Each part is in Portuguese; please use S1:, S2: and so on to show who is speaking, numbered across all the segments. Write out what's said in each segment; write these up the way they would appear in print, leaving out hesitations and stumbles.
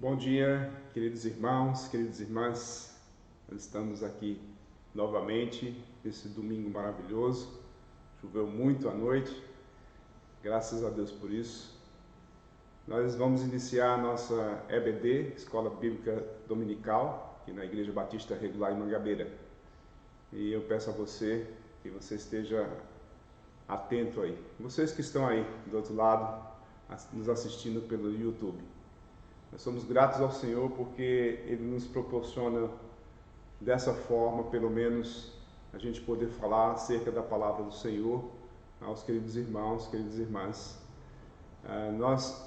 S1: Bom dia, queridos irmãos, queridas irmãs. Nós estamos aqui novamente nesse domingo maravilhoso. Choveu muito à noite, graças a Deus por isso. Nós vamos iniciar a nossa EBD, Escola Bíblica Dominical, aqui na Igreja Batista Regular em Mangabeira. E eu peço a você que você esteja atento aí. Vocês que estão aí do outro lado, nos assistindo pelo YouTube. Nós somos gratos ao Senhor porque Ele nos proporciona dessa forma, pelo menos, a gente poder falar acerca da palavra do Senhor aos queridos irmãos, queridas irmãs.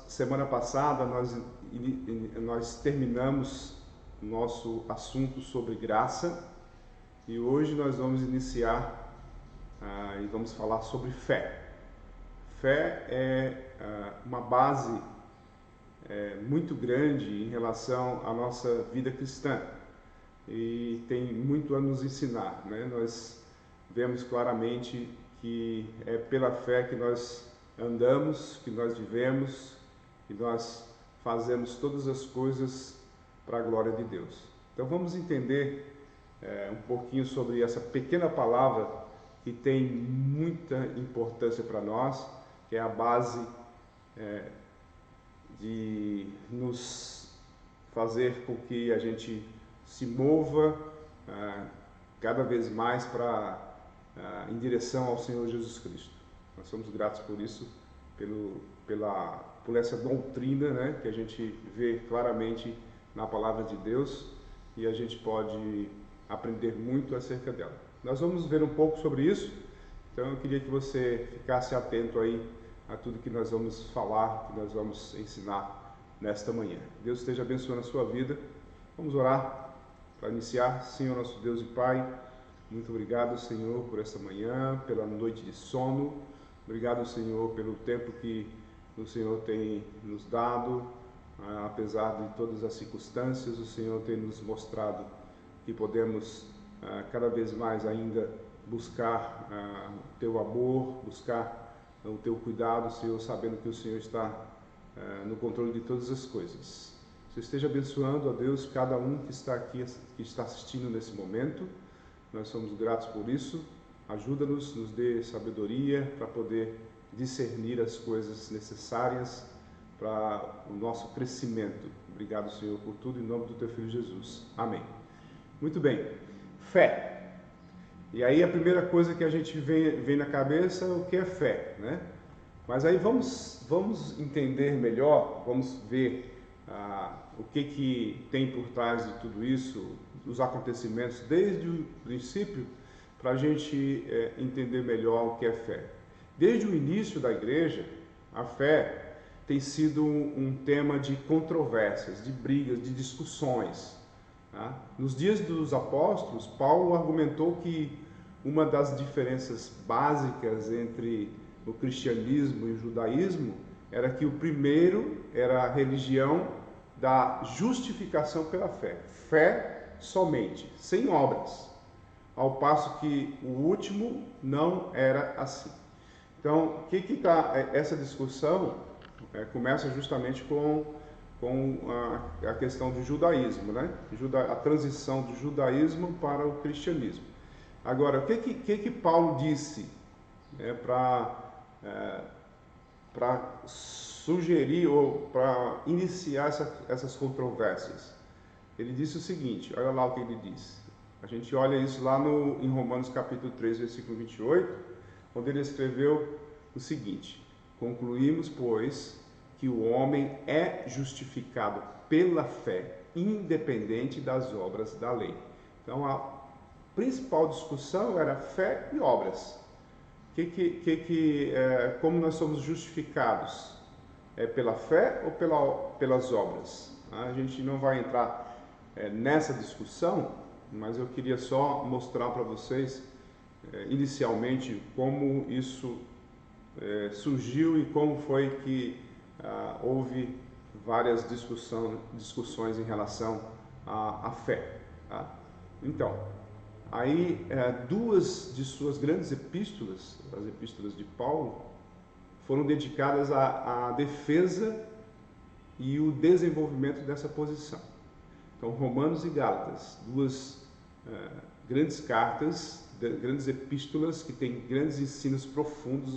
S1: Semana passada, nós terminamos o nosso assunto sobre graça e hoje nós vamos iniciar e vamos falar sobre fé. Fé é uma base muito grande em relação à nossa vida cristã e tem muito a nos ensinar, né? Nós vemos claramente que é pela fé que nós andamos, que nós vivemos, que nós fazemos todas as coisas para a glória de Deus. Então vamos entender um pouquinho sobre essa pequena palavra que tem muita importância para nós, que é a base de nos fazer com que a gente se mova cada vez mais em direção ao Senhor Jesus Cristo. Nós somos gratos por isso, por essa doutrina, né, que a gente vê claramente na palavra de Deus e a gente pode aprender muito acerca dela. Nós vamos ver um pouco sobre isso, então eu queria que você ficasse atento aí a tudo que nós vamos falar, que nós vamos ensinar nesta manhã. Deus esteja abençoando a sua vida. Vamos orar para iniciar. Senhor, nosso Deus e Pai, muito obrigado, Senhor, por esta manhã, pela noite de sono. Obrigado, Senhor, pelo tempo que o Senhor tem nos dado. Apesar de todas as circunstâncias, o Senhor tem nos mostrado que podemos cada vez mais ainda buscar o Teu amor, buscar o Teu cuidado, Senhor, sabendo que o Senhor está no controle de todas as coisas. Você esteja abençoando, ó Deus, cada um que está aqui, que está assistindo nesse momento. Nós somos gratos por isso. Ajuda-nos, nos dê sabedoria para poder discernir as coisas necessárias para o nosso crescimento. Obrigado, Senhor, por tudo, em nome do Teu Filho Jesus. Amém. Muito bem. Fé. E aí a primeira coisa que a gente vem na cabeça é o que é fé, né? Mas aí vamos entender melhor, vamos ver o que tem por trás de tudo isso, os acontecimentos desde o princípio, para a gente entender melhor o que é fé. Desde o início da igreja, a fé tem sido um tema de controvérsias, de brigas, de discussões. Tá? Nos dias dos apóstolos, Paulo argumentou que uma das diferenças básicas entre o cristianismo e o judaísmo era que o primeiro era a religião da justificação pela fé, fé somente, sem obras, ao passo que o último não era assim. Então, essa discussão começa justamente com a questão do judaísmo, né? A transição do judaísmo para o cristianismo. Agora, o que Paulo disse para sugerir ou para iniciar essas controvérsias? Ele disse o seguinte, olha lá o que ele disse. A gente olha isso lá em Romanos capítulo 3, versículo 28, onde ele escreveu o seguinte: concluímos, pois, que o homem é justificado pela fé, independente das obras da lei. Então, a principal discussão era fé e obras. Como nós somos justificados? É pela fé ou pelas obras? A gente não vai entrar nessa discussão, mas eu queria só mostrar para vocês, inicialmente, como isso surgiu e como foi que houve várias discussões em relação à fé. Tá? Então, aí duas de suas grandes epístolas, as epístolas de Paulo, foram dedicadas à defesa e o desenvolvimento dessa posição. Então, Romanos e Gálatas, duas grandes cartas, grandes epístolas que têm grandes ensinos profundos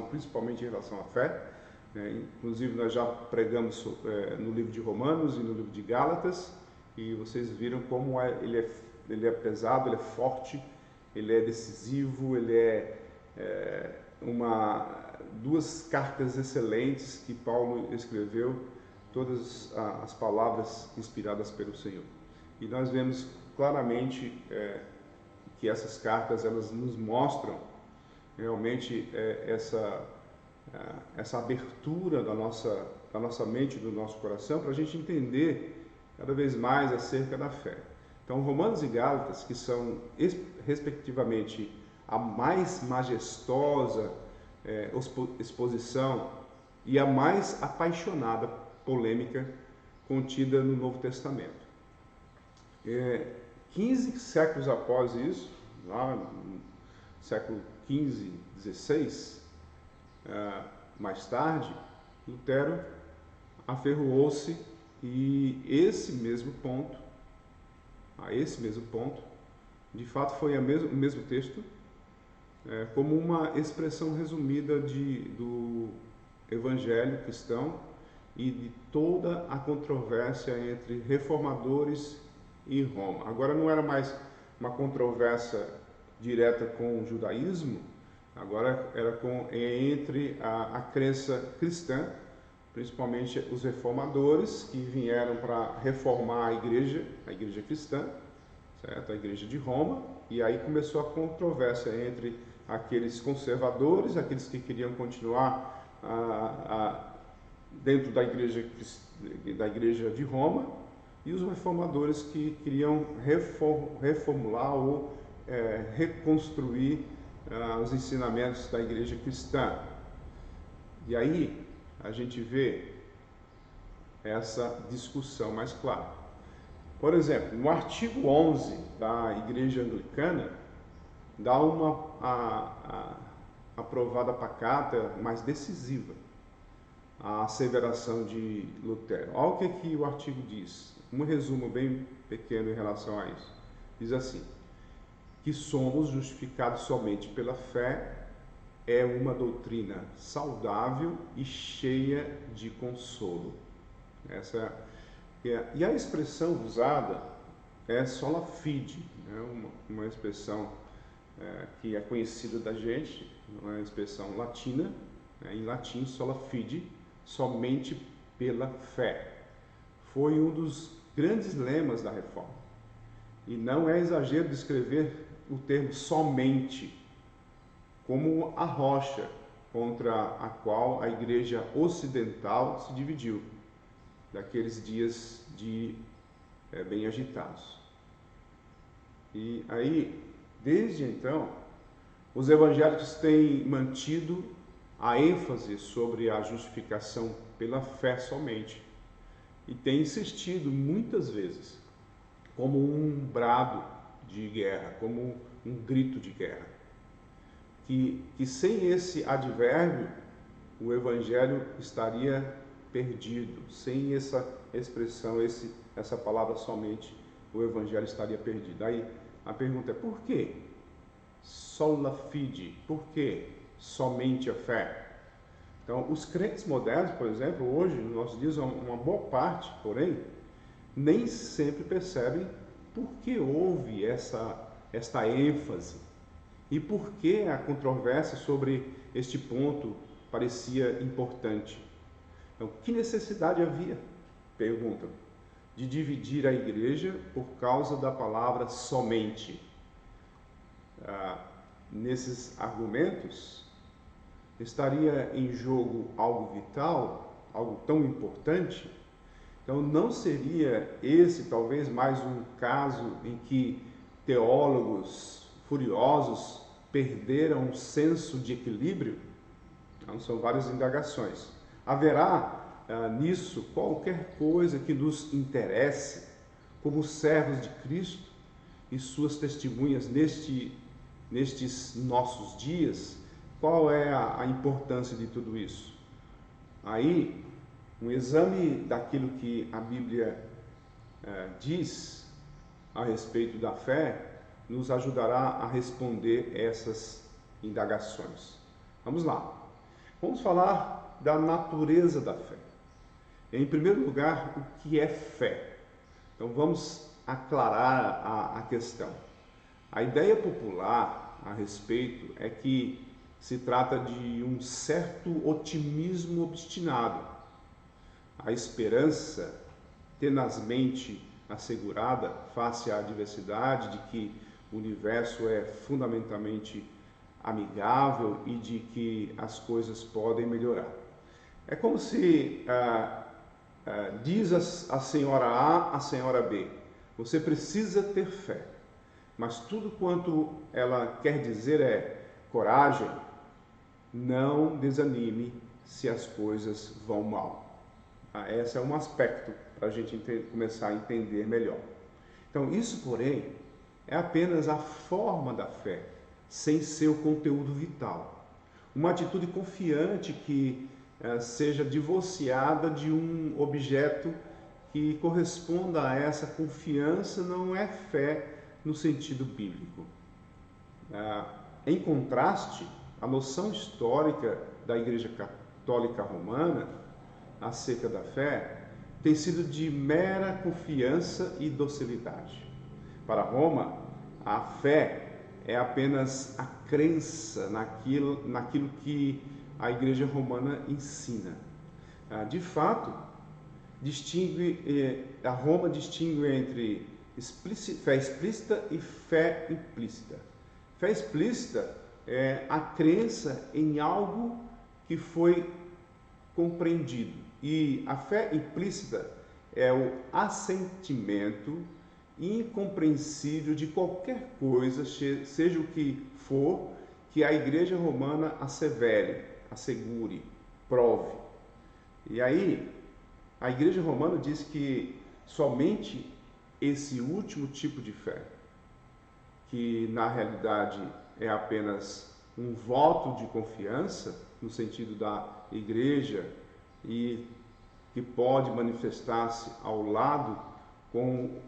S1: principalmente em relação à fé. Inclusive, nós já pregamos no livro de Romanos e no livro de Gálatas, e vocês viram como ele é pesado, ele é forte, ele é decisivo, ele é duas cartas excelentes que Paulo escreveu, todas as palavras inspiradas pelo Senhor. E nós vemos claramente que essas cartas, elas nos mostram realmente essa abertura da nossa mente, do nosso coração, para a gente entender cada vez mais acerca da fé. Então, Romanos e Gálatas, que são respectivamente a mais majestosa exposição e a mais apaixonada polêmica contida no Novo Testamento. 15 séculos após isso, lá no século XV, XVI, mais tarde, Lutero aferroou-se e esse mesmo ponto, de fato foi o mesmo texto, como uma expressão resumida do Evangelho cristão e de toda a controvérsia entre reformadores e Roma. Agora não era mais uma controvérsia direta com o judaísmo, agora era entre a crença cristã, principalmente os reformadores que vieram para reformar a igreja cristã, certo? A igreja de Roma, e aí começou a controvérsia entre aqueles conservadores, aqueles que queriam continuar dentro da igreja de Roma, e os reformadores que queriam reformular ou reconstruir os ensinamentos da igreja cristã. E aí a gente vê essa discussão mais clara. Por exemplo, no artigo 11 da Igreja Anglicana, dá uma aprovada pacata mais decisiva a asseveração de Lutero. Olha o que o artigo diz, um resumo bem pequeno em relação a isso. Diz assim, que somos justificados somente pela fé é uma doutrina saudável e cheia de consolo. E a expressão usada é sola fide, uma expressão que é conhecida da gente, uma expressão latina, em latim sola fide, somente pela fé. Foi um dos grandes lemas da Reforma. E não é exagero descrever o termo somente como a rocha contra a qual a igreja ocidental se dividiu, daqueles dias bem agitados. E aí, desde então, os evangélicos têm mantido a ênfase sobre a justificação pela fé somente e têm insistido muitas vezes como um brado de guerra, como um grito de guerra, que sem esse advérbio o evangelho estaria perdido, sem essa expressão, essa palavra somente, o evangelho estaria perdido. Aí a pergunta é, por quê? Sola fide, por quê? Somente a fé. Então, os crentes modernos, por exemplo, hoje, nos nossos dias, uma boa parte, porém, nem sempre percebem por que houve esta ênfase e por que a controvérsia sobre este ponto parecia importante. Então, que necessidade havia, perguntam, de dividir a igreja por causa da palavra somente? Nesses argumentos, estaria em jogo algo vital, algo tão importante? Então, não seria esse talvez mais um caso em que teólogos furiosos perderam um senso de equilíbrio? Então, são várias indagações. Haverá nisso qualquer coisa que nos interesse como servos de Cristo e suas testemunhas nestes nossos dias? Qual é a importância de tudo isso? Aí Um exame daquilo que a Bíblia diz a respeito da fé nos ajudará a responder essas indagações. Vamos lá. Vamos falar da natureza da fé. Em primeiro lugar, o que é fé? Então vamos aclarar a questão. A ideia popular a respeito é que se trata de um certo otimismo obstinado, a esperança tenazmente assegurada face à adversidade de que o universo é fundamentalmente amigável e de que as coisas podem melhorar. É como se diz a senhora A, a senhora B, você precisa ter fé, mas tudo quanto ela quer dizer é coragem, não desanime se as coisas vão mal. Esse é um aspecto para a gente começar a entender melhor. Então, isso, porém, é apenas a forma da fé, sem seu conteúdo vital. Uma atitude confiante que seja divorciada de um objeto que corresponda a essa confiança não é fé no sentido bíblico. Em contraste, a noção histórica da Igreja Católica Romana acerca da fé tem sido de mera confiança e docilidade. Para Roma, a fé é apenas a crença naquilo que a Igreja Romana ensina. De fato, a Roma distingue entre fé explícita e fé implícita. Fé explícita é a crença em algo que foi compreendido. E a fé implícita é o assentimento incompreensível de qualquer coisa, seja o que for, que a Igreja Romana assevere, assegure, prove. E aí, a Igreja Romana diz que somente esse último tipo de fé, que na realidade é apenas um voto de confiança, no sentido da Igreja, e que pode manifestar-se ao lado com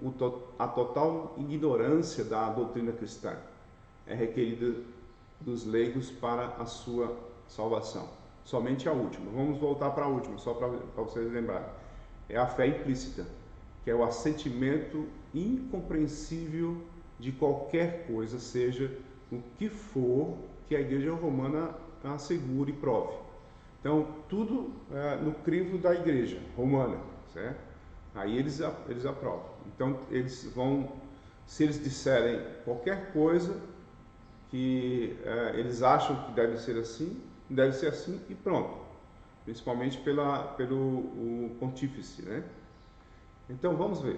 S1: a total ignorância da doutrina cristã, é requerida dos leigos para a sua salvação. Somente a última. Vamos voltar para a última, só para vocês lembrarem. É a fé implícita, que é o assentimento incompreensível de qualquer coisa, seja o que for que a Igreja Romana assegure e prove. Então, tudo no crivo da Igreja Romana, certo? Aí eles aprovam. Então, eles vão, se eles disserem qualquer coisa que eles acham que deve ser assim e pronto. Principalmente pelo pontífice, né? Então, vamos ver.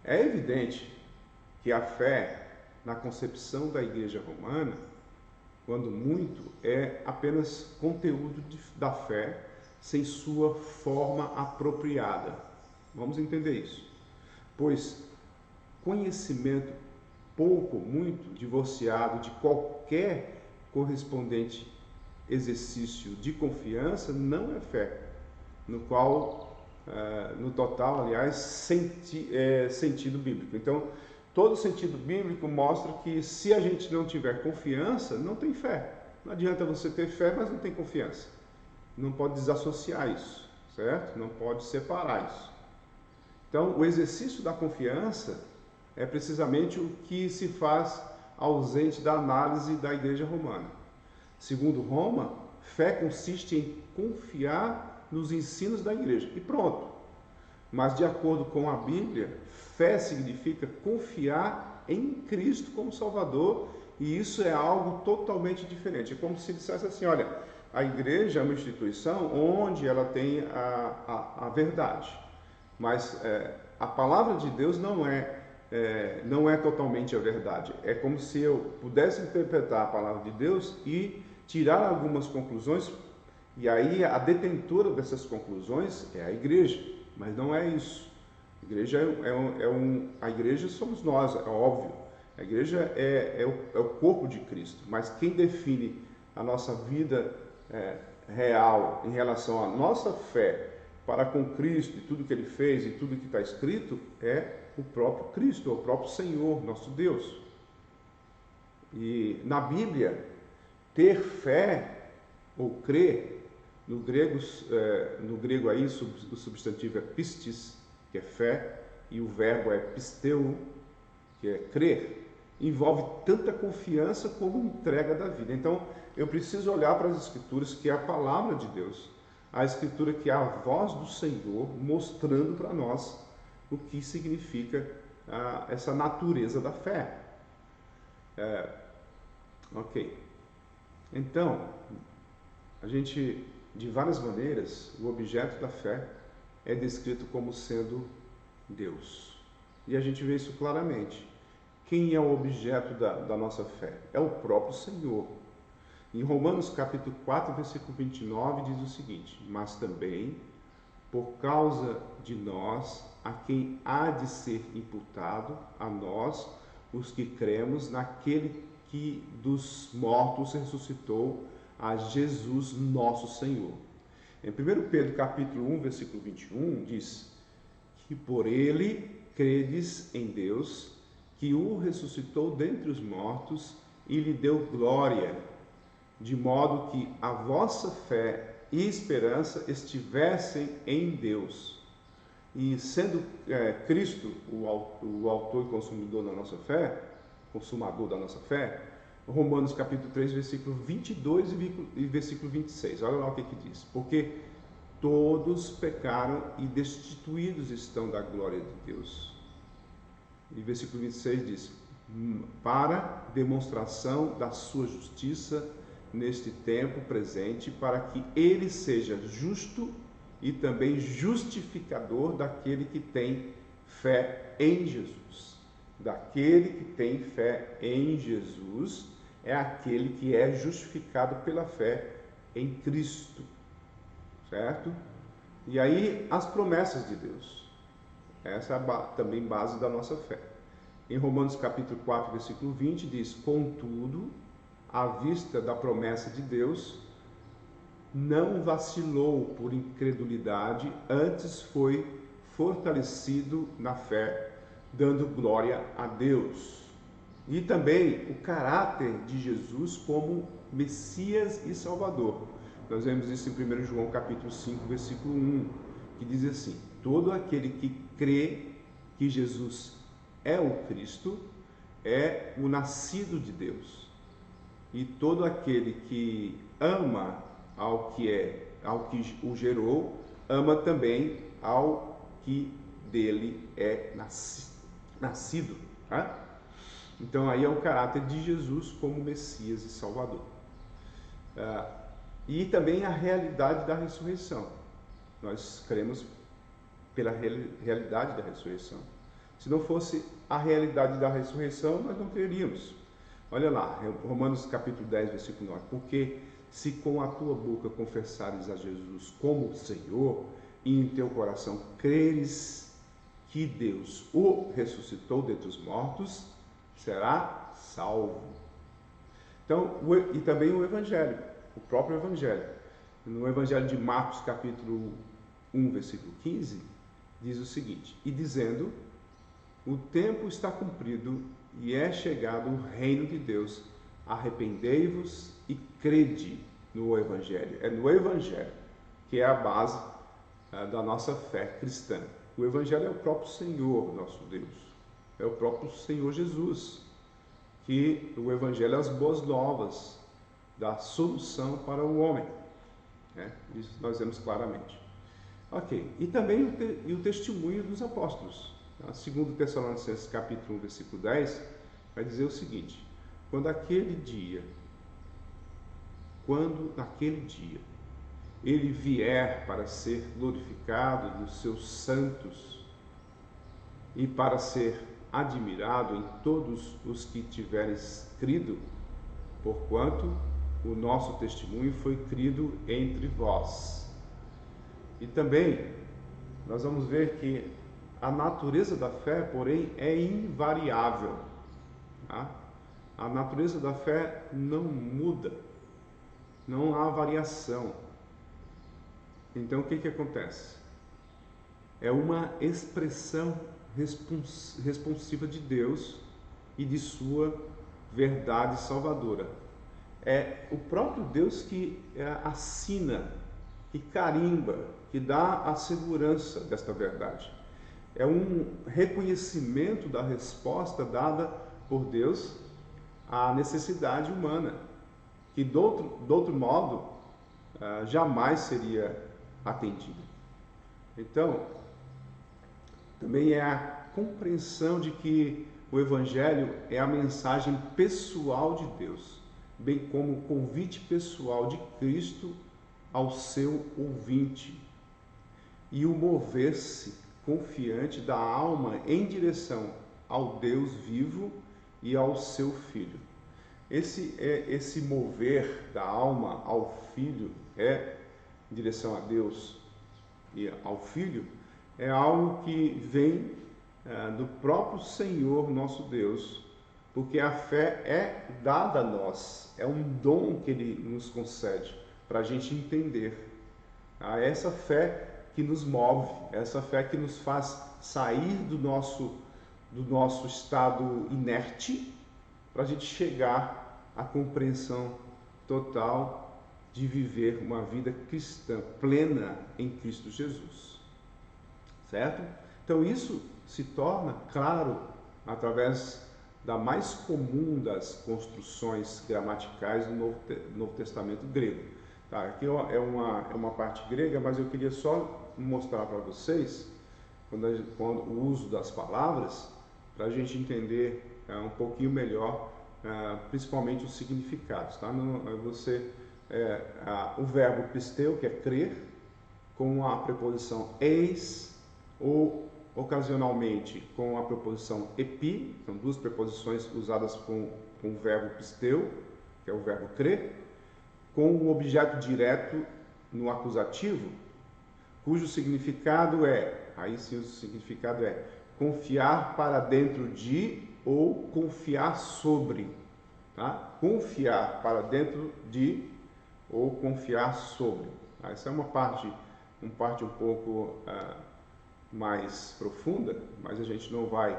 S1: É evidente que a fé na concepção da Igreja Romana, quando muito, é apenas conteúdo da fé sem sua forma apropriada. Vamos entender isso. Pois conhecimento pouco, muito divorciado de qualquer correspondente exercício de confiança não é fé, no qual, no total, aliás, sentido bíblico. Então, todo sentido bíblico mostra que se a gente não tiver confiança, não tem fé. Não adianta você ter fé, mas não tem confiança. Não pode desassociar isso, certo? Não pode separar isso. Então, o exercício da confiança é precisamente o que se faz ausente da análise da Igreja Romana. Segundo Roma, fé consiste em confiar nos ensinos da Igreja. E pronto. Mas, de acordo com a Bíblia, fé significa confiar em Cristo como Salvador, e isso é algo totalmente diferente. É como se dissesse assim, olha, a igreja é uma instituição onde ela tem a verdade, mas a palavra de Deus não é totalmente a verdade. É como se eu pudesse interpretar a palavra de Deus e tirar algumas conclusões, e aí a detentora dessas conclusões é a igreja, mas não é isso. A igreja a igreja somos nós, é óbvio. A igreja é o corpo de Cristo, mas quem define a nossa vida real em relação à nossa fé para com Cristo e tudo que Ele fez e tudo que está escrito é o próprio Cristo, é o próprio Senhor, nosso Deus. E na Bíblia, ter fé ou crer, no grego aí o substantivo é pistis, que é fé, e o verbo é pisteu, que é crer, envolve tanta confiança como entrega da vida. Então, eu preciso olhar para as Escrituras, que é a palavra de Deus, a Escritura que é a voz do Senhor, mostrando para nós o que significa essa natureza da fé. Ok. Então, a gente, de várias maneiras, o objeto da fé é descrito como sendo Deus. E a gente vê isso claramente. Quem é o objeto da nossa fé? É o próprio Senhor. Em Romanos capítulo 4, versículo 29, diz o seguinte: mas também, por causa de nós, a quem há de ser imputado, a nós, os que cremos naquele que dos mortos ressuscitou, a Jesus nosso Senhor. Em 1 Pedro capítulo 1, versículo 21, diz que por ele credes em Deus, que o ressuscitou dentre os mortos e lhe deu glória, de modo que a vossa fé e esperança estivessem em Deus. E sendo Cristo o autor e consumador da nossa fé, Romanos capítulo 3, versículo 22 e versículo 26. Olha lá o que diz. Porque todos pecaram e destituídos estão da glória de Deus. E versículo 26 diz: para demonstração da sua justiça neste tempo presente, para que ele seja justo e também justificador daquele que tem fé em Jesus. Daquele que tem fé em Jesus é aquele que é justificado pela fé em Cristo, certo? E aí as promessas de Deus, essa é também base da nossa fé. Em Romanos capítulo 4, versículo 20 diz: contudo, à vista da promessa de Deus, não vacilou por incredulidade, antes foi fortalecido na fé, dando glória a Deus. E também o caráter de Jesus como Messias e Salvador. Nós vemos isso em 1 João capítulo 5, versículo 1, que diz assim: todo aquele que crê que Jesus é o Cristo é o nascido de Deus. E todo aquele que ama ao que o gerou, ama também ao que dele é nascido. Tá? Então aí é o caráter de Jesus como Messias e Salvador. E também a realidade da ressurreição. Nós cremos pela realidade da ressurreição. Se não fosse a realidade da ressurreição, nós não creríamos. Olha lá, Romanos capítulo 10, versículo 9. Porque se com a tua boca confessares a Jesus como Senhor, e em teu coração creres que Deus o ressuscitou dentre os mortos, será salvo. Então, e também o Evangelho, o próprio Evangelho. No Evangelho de Marcos capítulo 1, versículo 15, diz o seguinte: e dizendo, o tempo está cumprido e é chegado o reino de Deus, arrependei-vos e crede no Evangelho. É no Evangelho que é a base da nossa fé cristã. O Evangelho é o próprio Senhor, nosso Deus. É o próprio Senhor Jesus. Que o Evangelho é as boas novas da solução para o homem. Isso nós vemos claramente. Ok. E também o testemunho dos apóstolos. Segundo Tessalonicenses capítulo 1, versículo 10, vai dizer o seguinte: quando naquele dia ele vier para ser glorificado nos seus santos e para ser admirado em todos os que tiveres crido, porquanto o nosso testemunho foi crido entre vós. E também nós vamos ver que a natureza da fé, porém, é invariável. Tá? A natureza da fé não muda, não há variação. Então, o que que acontece? É uma expressão responsiva de Deus e de sua verdade salvadora. É o próprio Deus que assina, que carimba, que dá a segurança desta verdade. É um reconhecimento da resposta dada por Deus à necessidade humana, que de outro modo jamais seria atendida. Então, também é a compreensão de que o Evangelho é a mensagem pessoal de Deus, bem como o convite pessoal de Cristo ao seu ouvinte e o mover-se confiante da alma em direção ao Deus vivo e ao seu Filho. Esse mover da alma ao Filho em direção a Deus e ao Filho é algo que vem do próprio Senhor nosso Deus, porque a fé é dada a nós, é um dom que Ele nos concede para a gente entender. Essa fé que nos move, essa fé que nos faz sair do nosso estado inerte para a gente chegar à compreensão total de viver uma vida cristã plena em Cristo Jesus. Certo? Então isso se torna claro através da mais comum das construções gramaticais do Novo Testamento grego. Tá, aqui é uma parte grega, mas eu queria só mostrar para vocês quando o uso das palavras, para a gente entender um pouquinho melhor, principalmente os significados. Tá? O verbo pisteu, que é crer, com a preposição eis, ou ocasionalmente com a preposição epi, são duas preposições usadas com o verbo pisteu, que é o verbo crer, com o objeto direto no acusativo, cujo significado aí sim o significado é confiar para dentro de ou confiar sobre. Tá? Confiar para dentro de ou confiar sobre. Tá? Essa é uma parte um pouco mais profunda, mas a gente não vai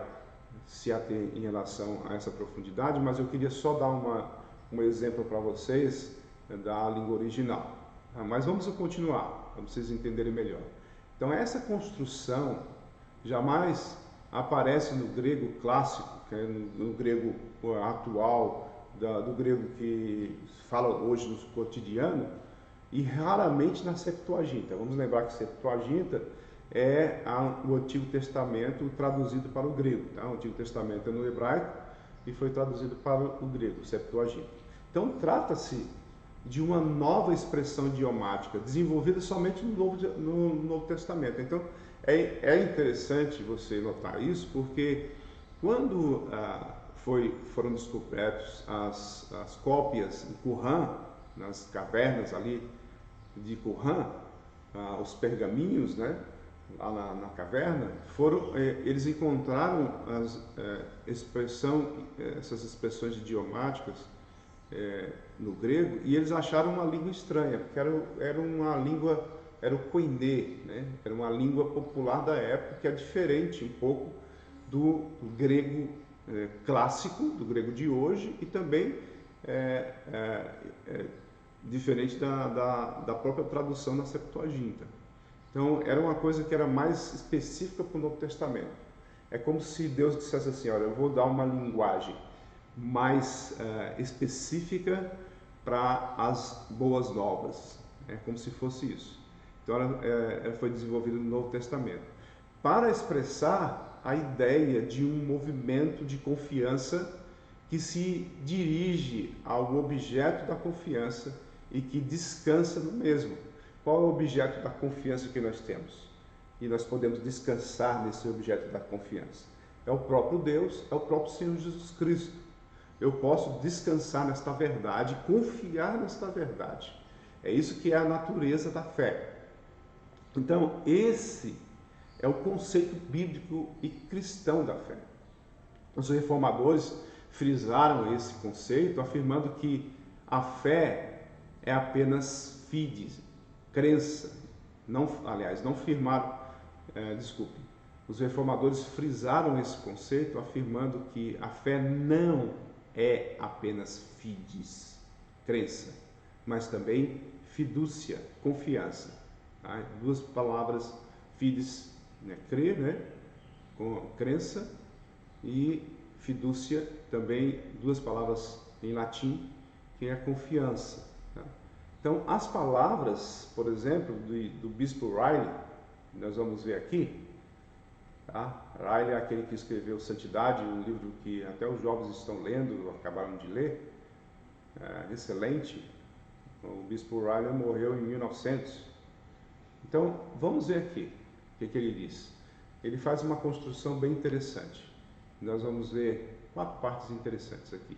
S1: se ater em relação a essa profundidade, mas eu queria só dar um exemplo para vocês da língua original. Mas vamos continuar, para vocês entenderem melhor. Então, essa construção jamais aparece no grego clássico, que é no grego atual, do grego que fala hoje no cotidiano, e raramente na Septuaginta. Vamos lembrar que Septuaginta é o Antigo Testamento traduzido para o grego. Tá? O Antigo Testamento é no hebraico e foi traduzido para o grego, Septuaginta. Então, trata-se de uma nova expressão idiomática, desenvolvida somente no Novo Testamento. Então, é interessante você notar isso, porque quando foram descobertos as cópias em Qumran, nas cavernas ali de Qumran, os pergaminhos, né, lá na caverna, eles encontraram essas expressões idiomáticas no grego, e eles acharam uma língua estranha, porque era o koiné, né? Era uma língua popular da época que é diferente um pouco do grego clássico, do grego de hoje, e também diferente da própria tradução na Septuaginta. Então, era uma coisa que era mais específica para o Novo Testamento. É como se Deus dissesse assim, olha, eu vou dar uma linguagem mais específica para as boas novas. É como se fosse isso. Então, ela foi desenvolvida no Novo Testamento para expressar a ideia de um movimento de confiança que se dirige ao objeto da confiança e que descansa no mesmo. Qual é o objeto da confiança que nós temos? E nós podemos descansar nesse objeto da confiança. É o próprio Deus, é o próprio Senhor Jesus Cristo. Eu posso descansar nesta verdade, confiar nesta verdade. É isso que é a natureza da fé. Então, esse é o conceito bíblico e cristão da fé. Os reformadores frisaram esse conceito, afirmando que a fé é apenas fides, crença, não firmaram, os reformadores frisaram esse conceito afirmando que a fé não é apenas fides, crença, mas também fidúcia, confiança. Tá? Duas palavras, fides, né, crer, né, com crença, e fidúcia, também duas palavras em latim, que é confiança. Tá? Então, as palavras, por exemplo, do bispo Riley, nós vamos ver aqui, tá? Riley é aquele que escreveu Santidade, um livro que até os jovens estão lendo, acabaram de ler, excelente. O bispo Riley morreu em 1900. Então, vamos ver aqui o que ele diz. Ele faz uma construção bem interessante. Nós vamos ver 4 partes interessantes aqui.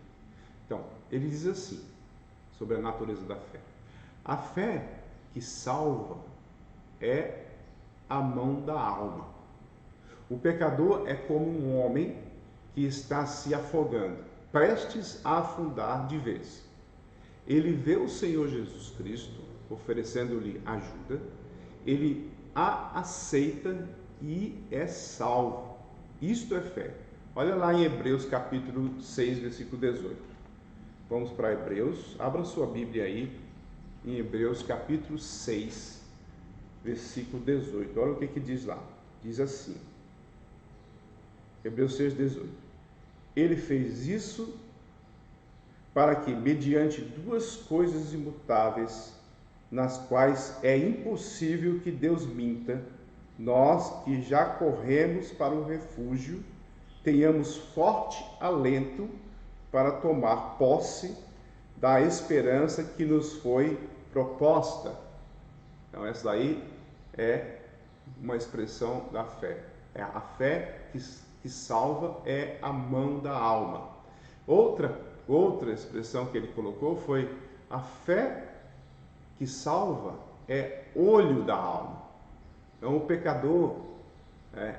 S1: Então, ele diz assim, sobre a natureza da fé. A fé que salva é a mão da alma. O pecador é como um homem que está se afogando, prestes a afundar de vez. Ele vê o Senhor Jesus Cristo oferecendo-lhe ajuda, ele a aceita e é salvo. Isto é fé. Olha lá em Hebreus capítulo 6, versículo 18. Vamos para Hebreus, abra sua Bíblia aí, em Hebreus capítulo 6, versículo 18. Olha o que diz lá. Diz assim, Hebreus 6, 18. Ele fez isso para que, mediante 2 coisas imutáveis, nas quais é impossível que Deus minta, nós que já corremos para o refúgio, tenhamos forte alento para tomar posse da esperança que nos foi proposta. Então, essa daí é uma expressão da fé. A fé que salva é a mão da alma. Outra expressão que ele colocou foi: a fé que salva é olho da alma. Então, o pecador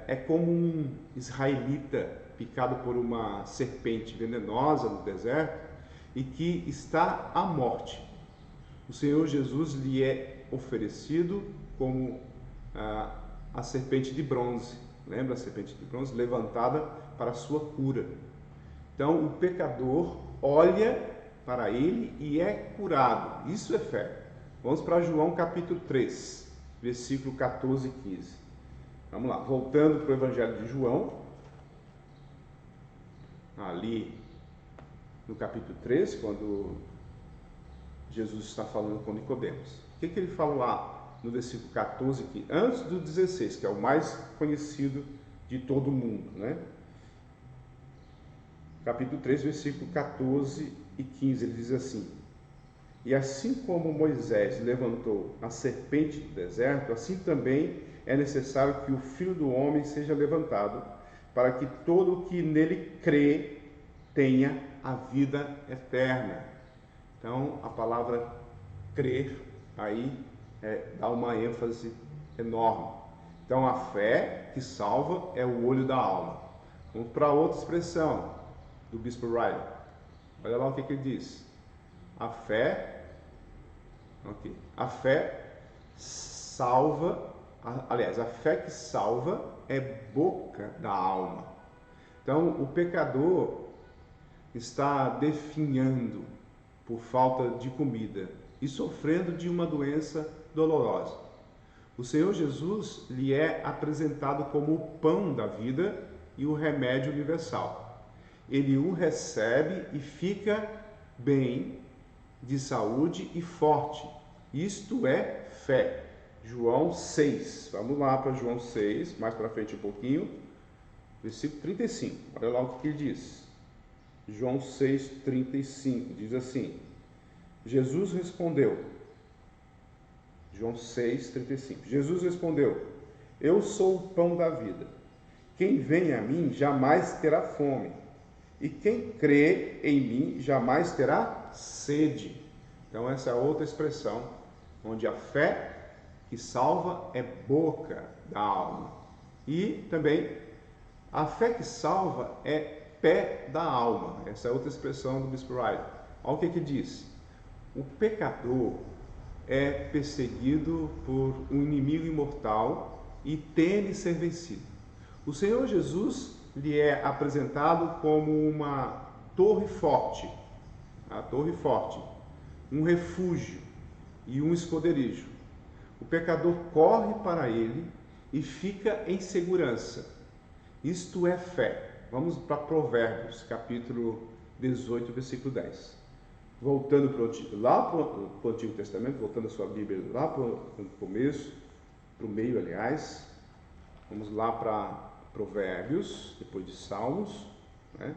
S1: é como um israelita picado por uma serpente venenosa no deserto e que está à morte. O Senhor Jesus lhe é oferecido como a serpente de bronze. Lembra a serpente de bronze? Levantada para a sua cura. Então, o pecador olha para ele e é curado. Isso é fé. Vamos para João capítulo 3, versículo 14 e 15. Vamos lá, voltando para o Evangelho de João, ali no capítulo 3, quando Jesus está falando com Nicodemos. O que ele fala lá no versículo 14 e 15? Antes do 16, que é o mais conhecido de todo mundo, né? Capítulo 3, versículo 14 e 15, ele diz assim: e assim como Moisés levantou a serpente do deserto, assim também é necessário que o Filho do Homem seja levantado, para que todo o que nele crê tenha a vida eterna. Então, a palavra crer aí dá uma ênfase enorme. Então, a fé que salva é o olho da alma. Vamos para outra expressão do bispo Riley. Olha lá o que ele diz. A fé salva, aliás, a fé que salva é boca da alma. Então, o pecador está definhando por falta de comida e sofrendo de uma doença dolorosa. O Senhor Jesus lhe é apresentado como o pão da vida e o remédio universal. Ele o recebe e fica bem, de saúde e forte. Isto é fé. João 6. Vamos lá para João 6, mais para frente um pouquinho. Versículo 35. Olha lá o que ele diz. João 6, 35. Diz assim: Jesus respondeu. João 6, 35. Jesus respondeu: eu sou o pão da vida. Quem vem a mim jamais terá fome. E quem crê em mim jamais terá sede. Então, essa é outra expressão, onde a fé que salva é boca da alma. E também, a fé que salva é pé da alma. Essa é outra expressão do bispo Riley. Olha o que diz. O pecador é perseguido por um inimigo imortal e teme ser vencido. O Senhor Jesus lhe é apresentado como uma torre forte, a torre forte, um refúgio e um esconderijo. O pecador corre para ele e fica em segurança. Isto é fé. Vamos para Provérbios, capítulo 18, versículo 10. Voltando para o Antigo Testamento, voltando a sua Bíblia lá para o começo, para o meio, aliás. Vamos lá para Provérbios, depois de Salmos, né?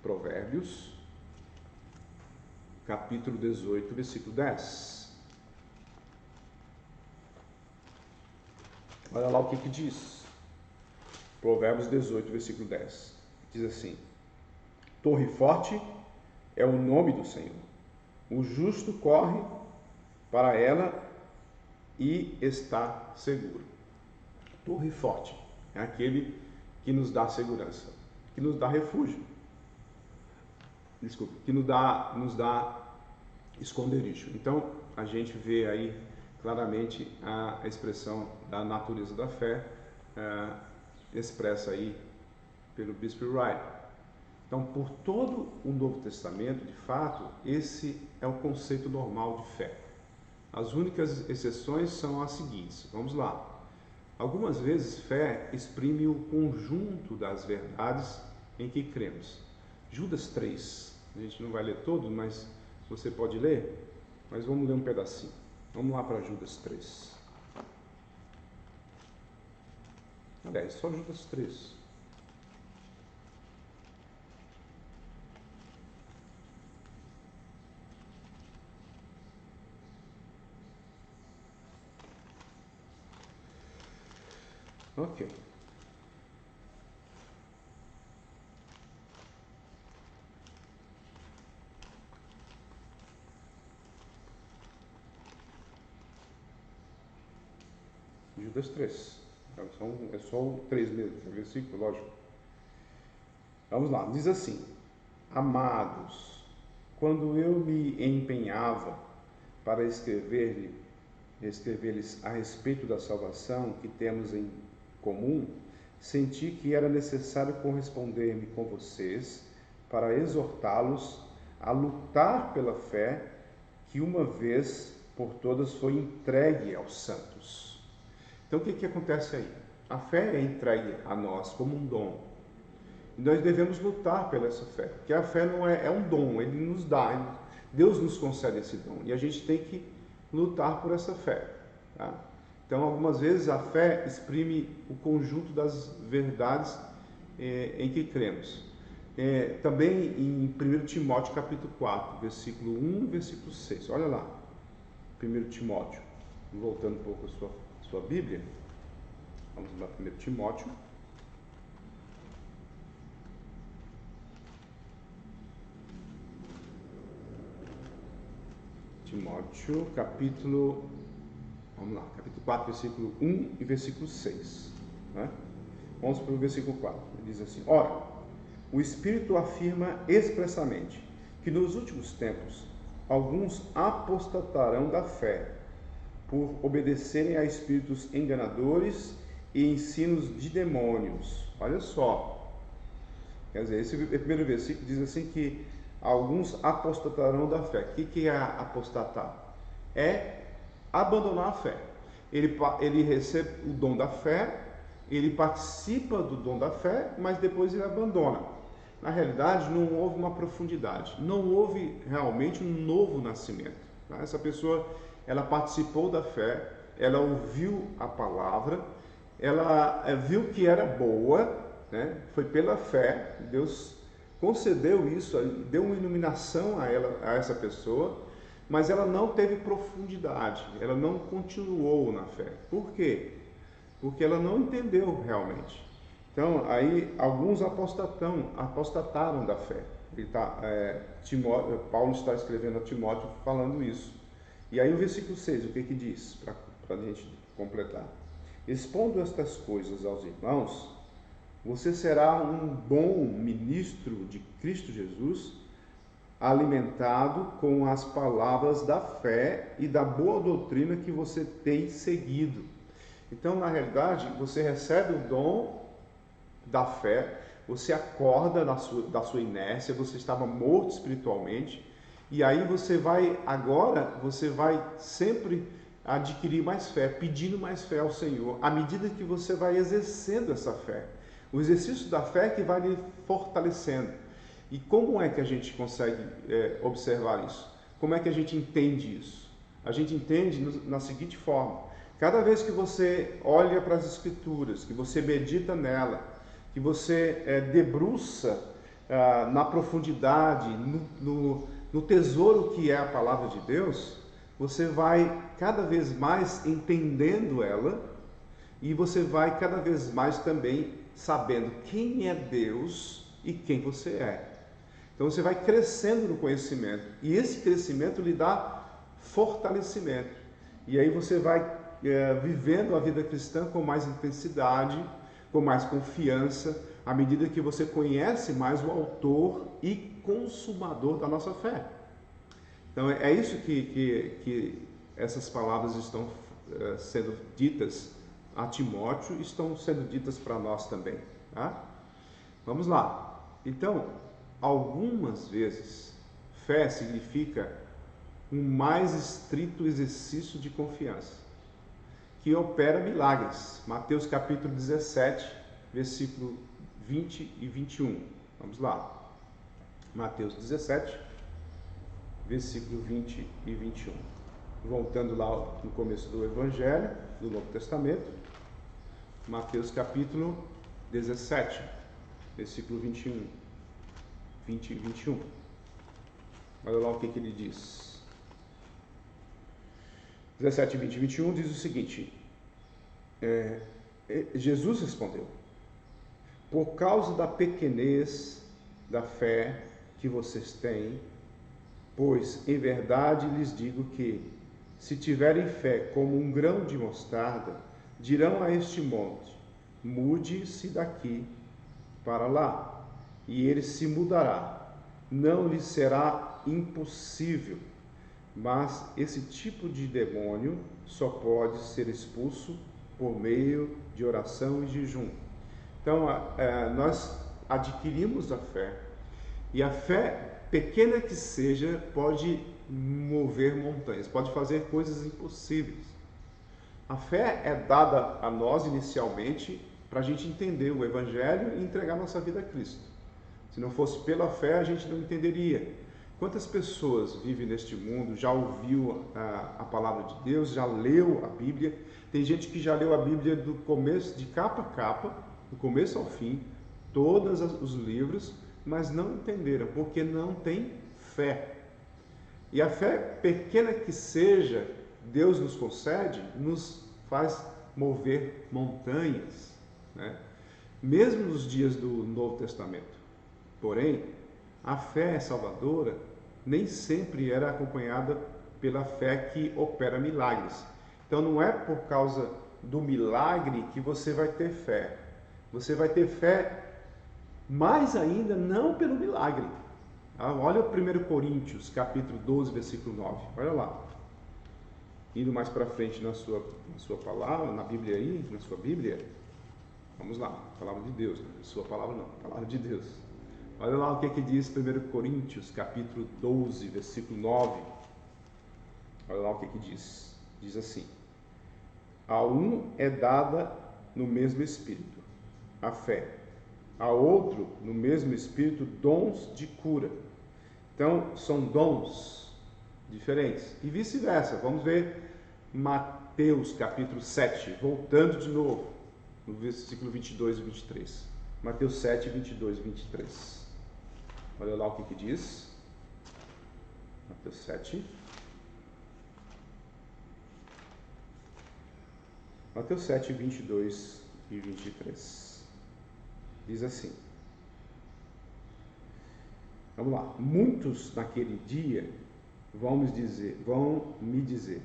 S1: Provérbios, capítulo 18, versículo 10. Olha lá o que diz. Provérbios 18, versículo 10. Diz assim: Torre forte é o nome do Senhor. O justo corre para ela e está seguro. Torre forte é aquele que nos dá segurança, que nos dá refúgio. Desculpa, que nos dá esconderijo. Então, a gente vê aí claramente a expressão da natureza da fé expressa aí pelo Bispo Wright. Então, por todo o Novo Testamento, de fato, esse é o conceito normal de fé. As únicas exceções são as seguintes. Vamos lá. Algumas vezes, fé exprime o conjunto das verdades em que cremos. Judas 3. A gente não vai ler todo, mas você pode ler. Mas vamos ler um pedacinho. Vamos lá para Judas 3. Aliás, só Judas 3. Ok. Judas 3. É só o 3 mesmo, o versículo, lógico. Vamos lá, diz assim: Amados, quando eu me empenhava para escrever-lhes a respeito da salvação que temos em comum, senti que era necessário corresponder-me com vocês para exortá-los a lutar pela fé que uma vez por todas foi entregue aos santos. Então, o que acontece aí? A fé é entregue a nós como um dom. E nós devemos lutar pela essa fé, porque a fé não é um dom, ele nos dá, Deus nos concede esse dom, e a gente tem que lutar por essa fé. Tá? Então, algumas vezes a fé exprime o conjunto das verdades em que cremos. Também em 1 Timóteo capítulo 4, versículo 1 e versículo 6. Olha lá, 1 Timóteo, voltando um pouco a sua Bíblia. Vamos lá, 1 Timóteo. Timóteo, capítulo 4, versículo 1 e versículo 6. Né? Vamos para o versículo 4. Ele diz assim: Ora, o Espírito afirma expressamente que nos últimos tempos alguns apostatarão da fé, por obedecerem a espíritos enganadores e ensinos de demônios. Olha só. Quer dizer, esse primeiro versículo diz assim que alguns apostatarão da fé. O que é apostatar? É abandonar a fé. Ele recebe o dom da fé, ele participa do dom da fé, mas depois ele abandona. Na realidade, não houve uma profundidade, não houve realmente um novo nascimento. Tá? Essa pessoa, ela participou da fé, ela ouviu a palavra, ela viu que era boa, né? Foi pela fé, Deus concedeu isso, deu uma iluminação a essa pessoa, mas ela não teve profundidade, ela não continuou na fé. Por quê? Porque ela não entendeu realmente. Então, aí alguns apostataram da fé. Paulo está escrevendo a Timóteo falando isso. E aí o versículo 6, o que diz? Para a gente completar. Expondo estas coisas aos irmãos, você será um bom ministro de Cristo Jesus, alimentado com as palavras da fé e da boa doutrina que você tem seguido. Então, na realidade, você recebe o dom da fé, você acorda da sua inércia, você estava morto espiritualmente, e aí você vai sempre adquirir mais fé, pedindo mais fé ao Senhor, à medida que você vai exercendo essa fé. O exercício da fé que vai lhe fortalecendo. E como é que a gente consegue observar isso? Como é que a gente entende isso? A gente entende na seguinte forma: cada vez que você olha para as Escrituras, que você medita nela, que você debruça na profundidade, no tesouro que é a palavra de Deus, você vai cada vez mais entendendo ela e você vai cada vez mais também sabendo quem é Deus e quem você é. Então você vai crescendo no conhecimento e esse crescimento lhe dá fortalecimento. E aí você vai vivendo a vida cristã com mais intensidade, com mais confiança, à medida que você conhece mais o autor e consumador da nossa fé. Então é isso que essas palavras estão sendo ditas a Timóteo, estão sendo ditas para nós também. Tá? Vamos lá. Então, algumas vezes, fé significa um mais estrito exercício de confiança, que opera milagres. Mateus capítulo 17, versículo 20 e 21. Vamos lá. Mateus 17, versículo 20 e 21. Voltando lá no começo do Evangelho, do Novo Testamento, Mateus capítulo 17, versículo 21, 20 e 21. Olha lá o que ele diz. 17, 20 e 21 diz o seguinte: Jesus respondeu: por causa da pequenez da fé que vocês têm, pois em verdade lhes digo que, se tiverem fé como um grão de mostarda, dirão a este monte: mude-se daqui para lá, e ele se mudará. Não lhes será impossível. Mas esse tipo de demônio só pode ser expulso por meio de oração e jejum. Então, nós adquirimos a fé, e a fé, pequena que seja, pode mover montanhas, pode fazer coisas impossíveis. A fé é dada a nós inicialmente para a gente entender o Evangelho e entregar nossa vida a Cristo. Se não fosse pela fé, a gente não entenderia. Quantas pessoas vivem neste mundo, já ouviu a palavra de Deus, já leu a Bíblia? Tem gente que já leu a Bíblia do começo, de capa a capa, do começo ao fim, todos os livros, mas não entenderam, porque não tem fé. E a fé, pequena que seja, Deus nos concede, nos faz mover montanhas, né? Mesmo nos dias do Novo Testamento. Porém, a fé salvadora nem sempre era acompanhada pela fé que opera milagres. Então não é por causa do milagre que você vai ter fé. Você vai ter fé mais ainda não pelo milagre. Olha o 1 Coríntios, capítulo 12, versículo 9. Olha lá. Indo mais para frente na sua palavra, na Bíblia aí, na sua Bíblia. Vamos lá, palavra de Deus. Não sua palavra não, palavra de Deus. Olha lá o que diz 1 Coríntios, capítulo 12, versículo 9. Olha lá o que diz. Diz assim: a um é dada no mesmo Espírito a fé, a outro no mesmo Espírito dons de cura. Então, são dons diferentes. E vice-versa. Vamos ver Mateus, capítulo 7, voltando de novo, no versículo 22 e 23. Mateus 7, 22 e 23. Olha lá o que diz. Mateus 7. Mateus 7, 22 e 23. Diz assim. Vamos lá. Muitos naquele dia vão me dizer: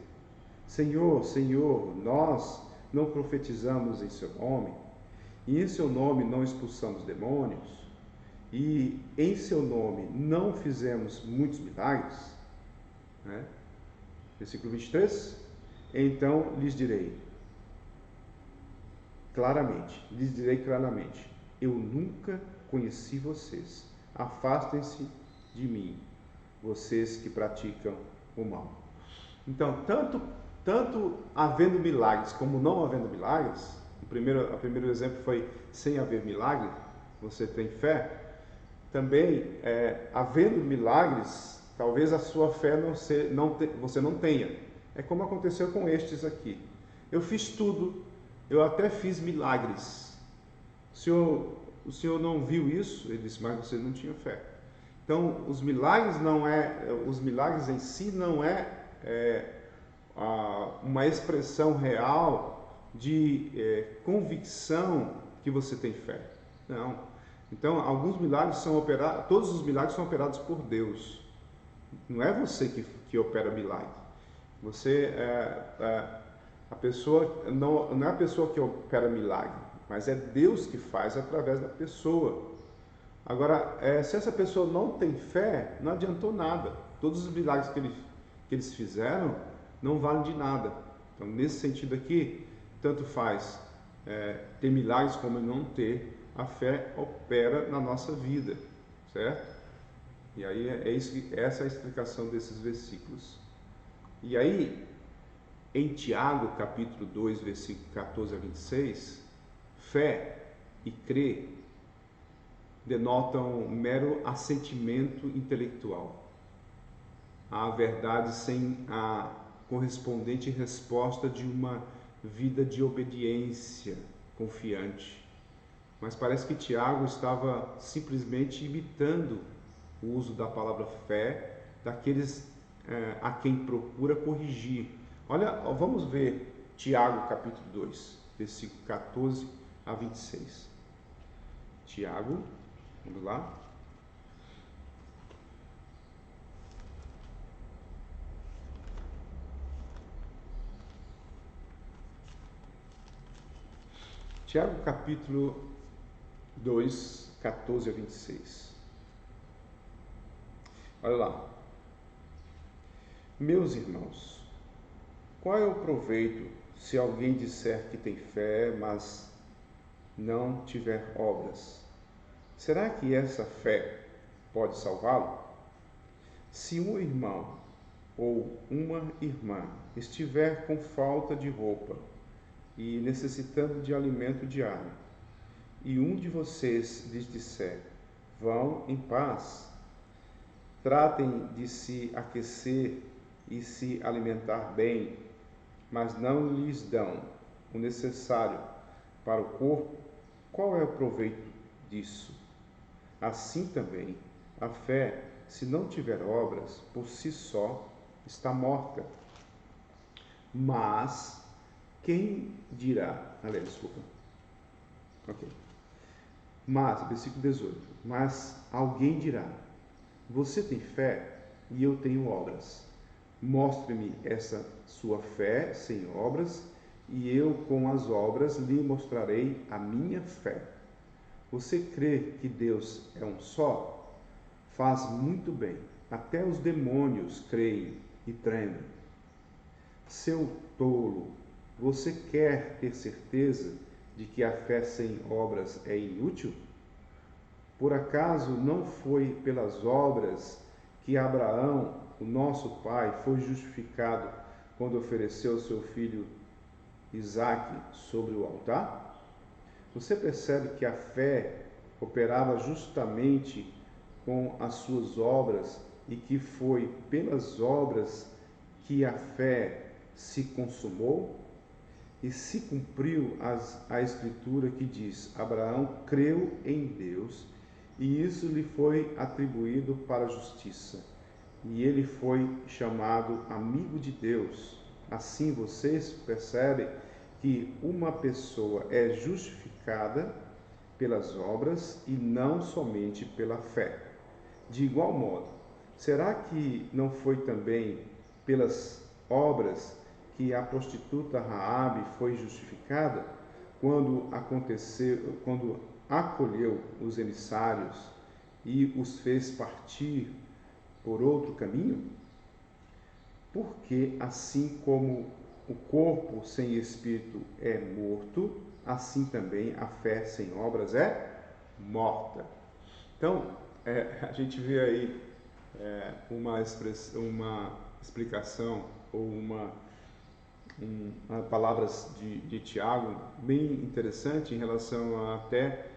S1: Senhor, Senhor, nós não profetizamos em seu nome, e em seu nome não expulsamos demônios, e em seu nome não fizemos muitos milagres, né? Versículo 23, então lhes direi claramente, eu nunca conheci vocês, afastem-se de mim, vocês que praticam o mal. Então, tanto havendo milagres como não havendo milagres, o primeiro exemplo foi sem haver milagre, você tem fé. Também, havendo milagres, talvez a sua fé você não tenha. É como aconteceu com estes aqui. Eu fiz tudo, eu até fiz milagres. O senhor não viu isso? Ele disse, mas você não tinha fé. Então, os milagres em si não é uma expressão real de convicção que você tem fé. Não. Então, alguns milagres são operados, todos os milagres são operados por Deus. Não é você que opera milagre. Você a pessoa não é a pessoa que opera milagre, mas é Deus que faz através da pessoa. Agora, se essa pessoa não tem fé, não adiantou nada. Todos os milagres que eles fizeram não valem de nada. Então, nesse sentido aqui, tanto faz ter milagres como não ter. A fé opera na nossa vida, certo? E aí essa é a explicação desses versículos. E aí, em Tiago, capítulo 2, versículo 14 a 26, fé e crer denotam mero assentimento intelectual à verdade sem a correspondente resposta de uma vida de obediência confiante. Mas parece que Tiago estava simplesmente imitando o uso da palavra fé daqueles a quem procura corrigir. Olha, vamos ver Tiago capítulo 2, versículo 14 a 26. Tiago, vamos lá. Tiago capítulo 2, 14 a 26. Olha lá. Meus irmãos, qual é o proveito se alguém disser que tem fé, mas não tiver obras? Será que essa fé pode salvá-lo? Se um irmão ou uma irmã estiver com falta de roupa e necessitando de alimento diário, e um de vocês lhes disser, vão em paz, tratem de se aquecer e se alimentar bem, mas não lhes dão o necessário para o corpo, qual é o proveito disso? Assim também, a fé, se não tiver obras, por si só está morta. Mas quem dirá? Desculpa. Ok. Mas, versículo 18. Mas alguém dirá: você tem fé e eu tenho obras. Mostre-me essa sua fé sem obras, e eu com as obras lhe mostrarei a minha fé. Você crê que Deus é um só? Faz muito bem. Até os demônios creem e tremem. Seu tolo, você quer ter certeza de que a fé sem obras é inútil? Por acaso não foi pelas obras que Abraão, o nosso pai, foi justificado quando ofereceu seu filho Isaque sobre o altar? Você percebe que a fé operava justamente com as suas obras e que foi pelas obras que a fé se consumou? E se cumpriu a escritura que diz: Abraão creu em Deus e isso lhe foi atribuído para a justiça. E ele foi chamado amigo de Deus. Assim vocês percebem que uma pessoa é justificada pelas obras e não somente pela fé. De igual modo, será que não foi também pelas obras que a prostituta Raabe foi justificada quando acolheu os emissários e os fez partir por outro caminho? Porque assim como o corpo sem espírito é morto, assim também a fé sem obras é morta. Então, a gente vê aí uma explicação ou palavras de Tiago bem interessante em relação a até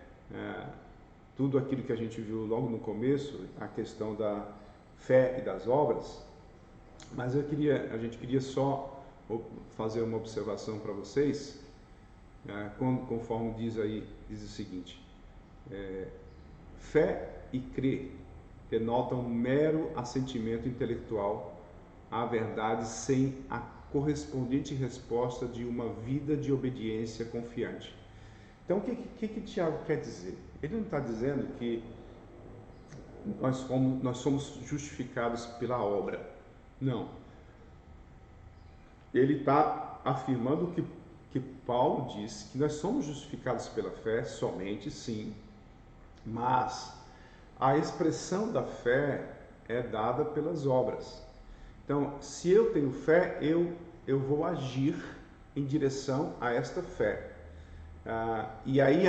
S1: tudo aquilo que a gente viu logo no começo, a questão da fé e das obras. Mas a gente queria só fazer uma observação para vocês, conforme diz o seguinte: fé e crer denotam um mero assentimento intelectual à verdade sem a correspondente resposta de uma vida de obediência confiante. Então, o que Tiago quer dizer? Ele não está dizendo que nós somos justificados pela obra. Não. Ele está afirmando que Paulo diz que nós somos justificados pela fé somente, sim, mas a expressão da fé é dada pelas obras. Então, se eu tenho fé, eu vou agir em direção a esta fé. E aí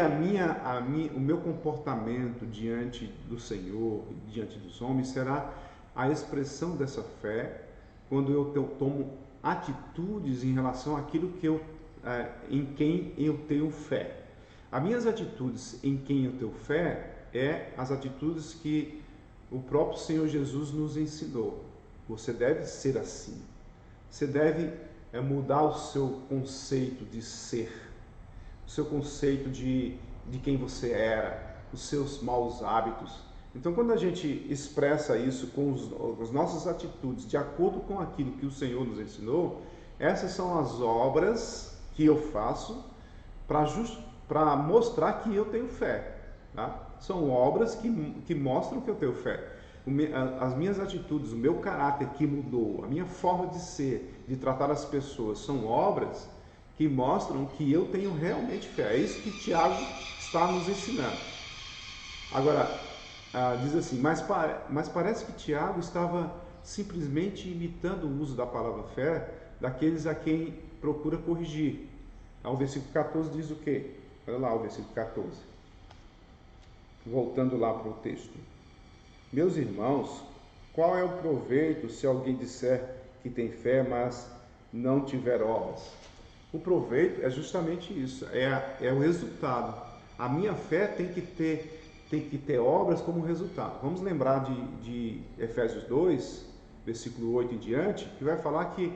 S1: o meu comportamento diante do Senhor, diante dos homens, será a expressão dessa fé quando eu tomo atitudes em relação àquilo em quem eu tenho fé. As minhas atitudes em quem eu tenho fé as atitudes que o próprio Senhor Jesus nos ensinou. Você deve ser assim. Você deve mudar o seu conceito de ser, o seu conceito de quem você era, os seus maus hábitos. Então, quando a gente expressa isso com as nossas atitudes, de acordo com aquilo que o Senhor nos ensinou, essas são as obras que eu faço para mostrar que eu tenho fé. Tá? São obras que mostram que eu tenho fé. As minhas atitudes, o meu caráter que mudou, a minha forma de ser, de tratar as pessoas, são obras que mostram que eu tenho realmente fé. É isso que Tiago está nos ensinando. Agora, diz assim, mas parece que Tiago estava simplesmente imitando o uso da palavra fé daqueles a quem procura corrigir. O versículo 14 diz o quê? Olha lá o versículo 14. Voltando lá para o texto. Meus irmãos, qual é o proveito se alguém disser que tem fé, mas não tiver obras? O proveito é justamente isso, é o resultado. A minha fé tem que ter obras como resultado. Vamos lembrar de Efésios 2, versículo 8 em diante, que vai falar que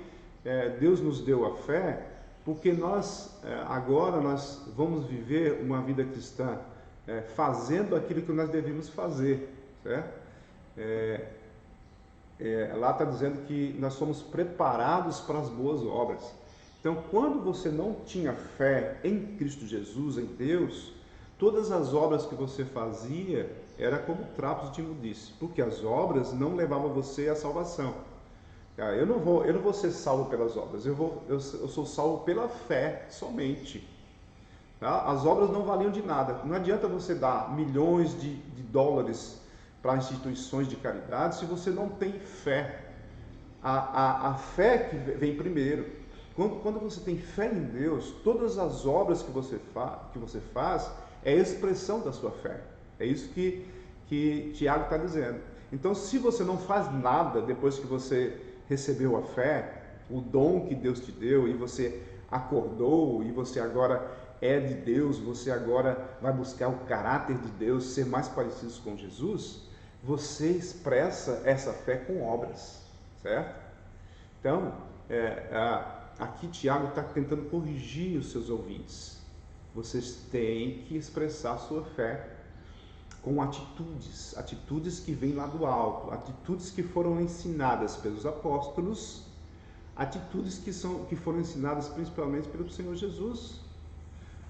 S1: Deus nos deu a fé porque agora nós vamos viver uma vida cristã fazendo aquilo que nós devemos fazer, certo? Lá está dizendo que nós somos preparados para as boas obras. Então, quando você não tinha fé em Cristo Jesus, em Deus, todas as obras que você fazia era como trapos de imundície, porque as obras não levavam você à salvação. Eu não vou ser salvo pelas obras, eu sou salvo pela fé somente. Tá? As obras não valiam de nada. Não adianta você dar milhões de dólares para instituições de caridade se você não tem fé. A fé que vem primeiro. Quando você tem fé em Deus, todas as obras que você faz é expressão da sua fé. É isso que Tiago está dizendo. Então, se você não faz nada depois que você recebeu a fé, o dom que Deus te deu, e você acordou, e você agora é de Deus, você agora vai buscar o caráter de Deus, ser mais parecido com Jesus, você expressa essa fé com obras, certo? Então, aqui Tiago está tentando corrigir os seus ouvintes. Vocês têm que expressar a sua fé com atitudes que vêm lá do alto, atitudes que foram ensinadas pelos apóstolos, atitudes que foram ensinadas principalmente pelo Senhor Jesus,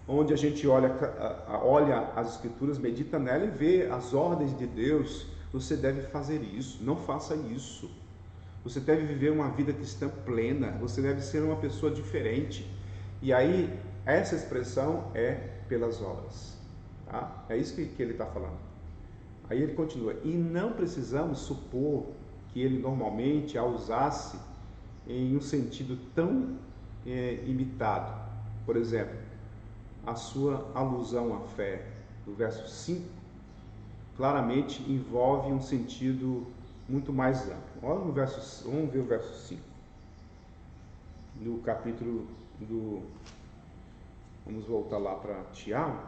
S1: onde a gente olha as Escrituras, medita nela e vê as ordens de Deus. Você deve fazer isso, não faça isso. Você deve viver uma vida cristã plena, você deve ser uma pessoa diferente. E aí, essa expressão é pelas obras. Tá? É isso que ele está falando. Aí ele continua, e não precisamos supor que ele normalmente a usasse em um sentido tão limitado. Por exemplo, a sua alusão à fé, do verso 5, claramente envolve um sentido muito mais amplo. Olha no verso, vamos ver o verso 5, do capítulo do... Vamos voltar lá para Tiago,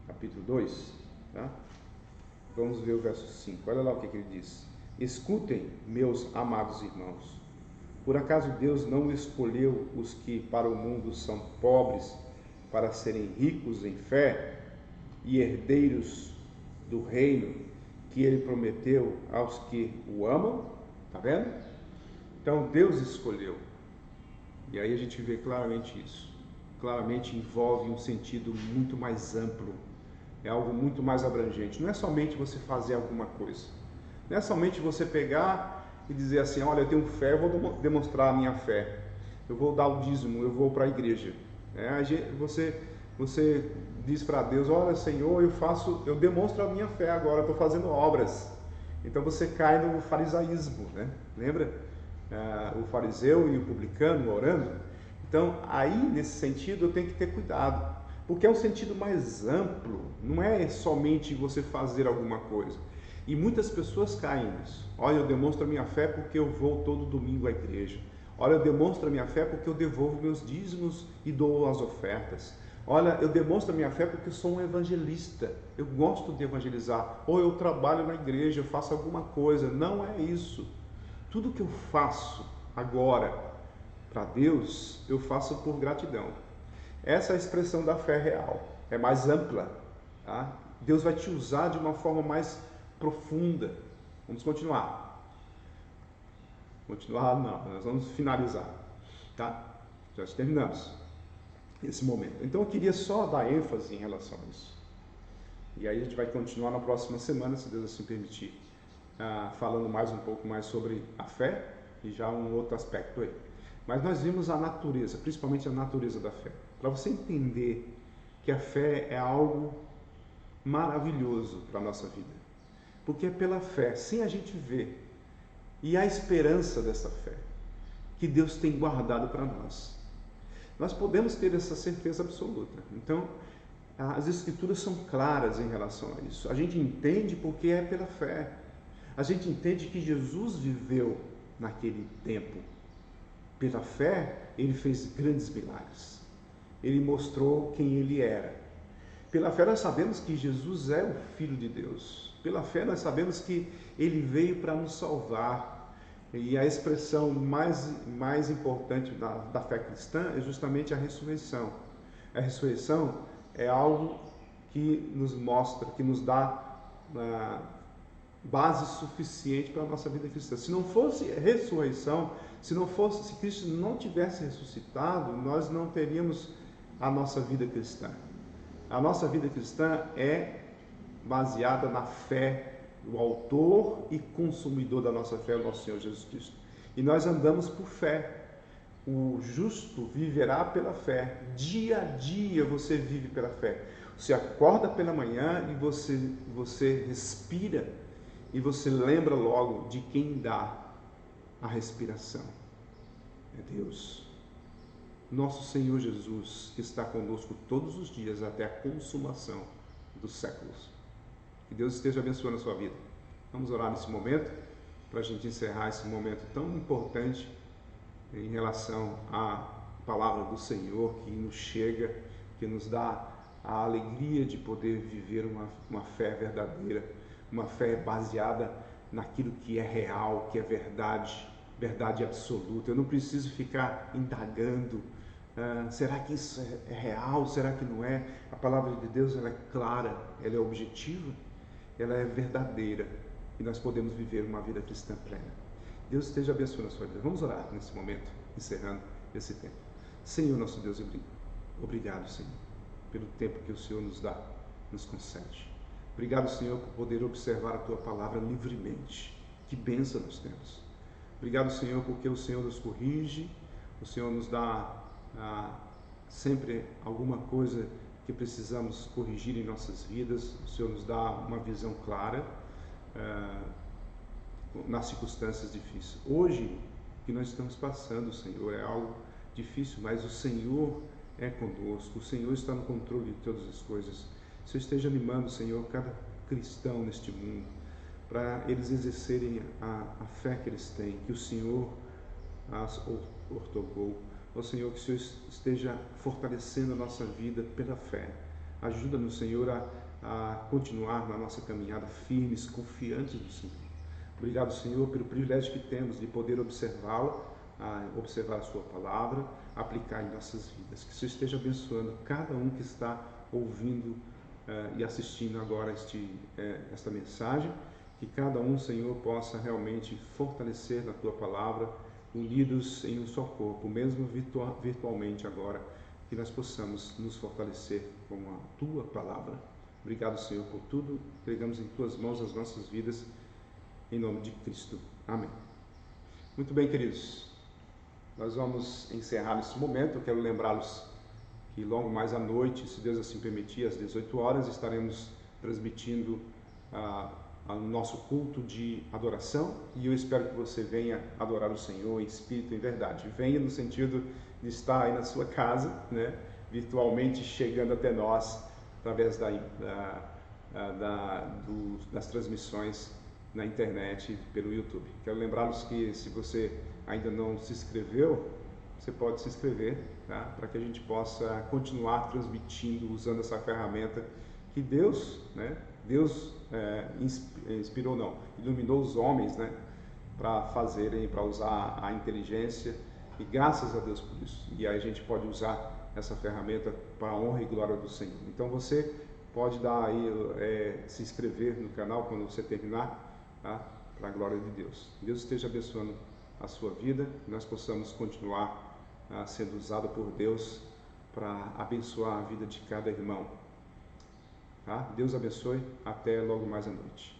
S1: capítulo 2, tá? Vamos ver o verso 5, olha lá o que ele diz. Escutem, meus amados irmãos, por acaso Deus não escolheu os que para o mundo são pobres para serem ricos em fé e herdeiros do reino que ele prometeu aos que o amam? Tá vendo? Então Deus escolheu. E aí a gente vê claramente isso. Claramente envolve um sentido muito mais amplo. É algo muito mais abrangente. Não é somente você fazer alguma coisa. Não é somente você pegar e dizer assim, olha, eu tenho fé, eu vou demonstrar a minha fé. Eu vou dar o dízimo, eu vou para a igreja. Você diz para Deus, olha, Senhor, eu demonstro a minha fé agora, estou fazendo obras. Então você cai no farisaísmo, né? Lembra? O fariseu e o publicano orando. Então, aí, nesse sentido, eu tenho que ter cuidado, porque é um sentido mais amplo, não é somente você fazer alguma coisa. E muitas pessoas caem nisso. Olha, eu demonstro a minha fé porque eu vou todo domingo à igreja. Olha, eu demonstro a minha fé porque eu devolvo meus dízimos e dou as ofertas. Olha, eu demonstro a minha fé porque eu sou um evangelista. Eu gosto de evangelizar. Ou eu trabalho na igreja, eu faço alguma coisa. Não é isso. Tudo que eu faço agora para Deus, eu faço por gratidão. Essa é a expressão da fé real. É mais ampla. Tá? Deus vai te usar de uma forma mais profunda. Vamos continuar. Continuar não, nós vamos finalizar. Tá? Já terminamos esse momento. Então eu queria só dar ênfase em relação a isso. E aí a gente vai continuar na próxima semana, se Deus assim permitir, falando mais um pouco mais sobre a fé e já um outro aspecto aí. Mas nós vimos a natureza, principalmente a natureza da fé. Para você entender que a fé é algo maravilhoso para a nossa vida. Porque é pela fé, sem a gente ver, e a esperança dessa fé, que Deus tem guardado para nós. Nós podemos ter essa certeza absoluta. Então, as Escrituras são claras em relação a isso. A gente entende porque é pela fé. A gente entende que Jesus viveu naquele tempo. Pela fé, ele fez grandes milagres. Ele mostrou quem ele era. Pela fé, nós sabemos que Jesus é o Filho de Deus. Pela fé, nós sabemos que ele veio para nos salvar. E a expressão mais importante da fé cristã é justamente a ressurreição. A ressurreição é algo que nos mostra, que nos dá base suficiente para a nossa vida cristã. Se não fosse ressurreição, se Cristo não tivesse ressuscitado, nós não teríamos a nossa vida cristã. A nossa vida cristã é baseada na fé do autor e consumidor da nossa fé, o nosso Senhor Jesus Cristo. E nós andamos por fé. O justo viverá pela fé. Dia a dia você vive pela fé. Você acorda pela manhã e você respira e você lembra logo de quem dá a respiração. É Deus. Nosso Senhor Jesus, que está conosco todos os dias até a consumação dos séculos. Que Deus esteja abençoando a sua vida. Vamos orar nesse momento, para a gente encerrar esse momento tão importante em relação à palavra do Senhor que nos chega, que nos dá a alegria de poder viver uma fé verdadeira, uma fé baseada naquilo que é real, que é verdade, verdade absoluta. Eu não preciso ficar indagando, será que isso é real, será que não é? A palavra de Deus, ela é clara, ela é objetiva, ela é verdadeira e nós podemos viver uma vida cristã plena. Deus esteja abençoando a sua vida. Vamos orar nesse momento, encerrando esse tempo. Senhor, nosso Deus, obrigado, Senhor, pelo tempo que o Senhor nos dá, nos concede. Obrigado, Senhor, por poder observar a Tua palavra livremente. Que bênção nós temos. Obrigado, Senhor, porque o Senhor nos corrige, o Senhor nos dá sempre alguma coisa que precisamos corrigir em nossas vidas. O Senhor nos dá uma visão clara nas circunstâncias difíceis. Hoje, o que nós estamos passando, Senhor, é algo difícil, mas o Senhor é conosco, o Senhor está no controle de todas as coisas. O Senhor esteja animando, Senhor, cada cristão neste mundo, para eles exercerem a fé que eles têm, que o Senhor as outorgou. Ó Senhor, que o Senhor esteja fortalecendo a nossa vida pela fé. Ajuda-nos, Senhor, a continuar na nossa caminhada firmes, confiantes do Senhor. Obrigado, Senhor, pelo privilégio que temos de poder observá-la, observar a sua palavra, aplicar em nossas vidas. Que o Senhor esteja abençoando cada um que está ouvindo e assistindo agora esta mensagem. Que cada um, Senhor, possa realmente fortalecer na Tua palavra, unidos em um só corpo, mesmo virtualmente agora, que nós possamos nos fortalecer com a Tua palavra. Obrigado, Senhor, por tudo. Entregamos em Tuas mãos as nossas vidas, em nome de Cristo. Amém. Muito bem, queridos. Nós vamos encerrar nesse momento. Eu quero lembrá-los que logo mais à noite, se Deus assim permitir, às 18 horas, estaremos transmitindo o nosso culto de adoração, e eu espero que você venha adorar o Senhor em espírito e em verdade. Venha no sentido de estar aí na sua casa, né, virtualmente chegando até nós através das transmissões na internet pelo YouTube. Quero lembrá-los que se você ainda não se inscreveu, você pode se inscrever, tá? Para que a gente possa continuar transmitindo usando essa ferramenta que Deus, né? Deus iluminou os homens, né? Para usar a inteligência, e graças a Deus por isso. E aí a gente pode usar essa ferramenta para a honra e glória do Senhor. Então você pode dar aí, se inscrever no canal quando você terminar, tá? Para a glória de Deus. Deus esteja abençoando a sua vida, que nós possamos continuar sendo usado por Deus para abençoar a vida de cada irmão. Tá? Deus abençoe. Até logo mais à noite.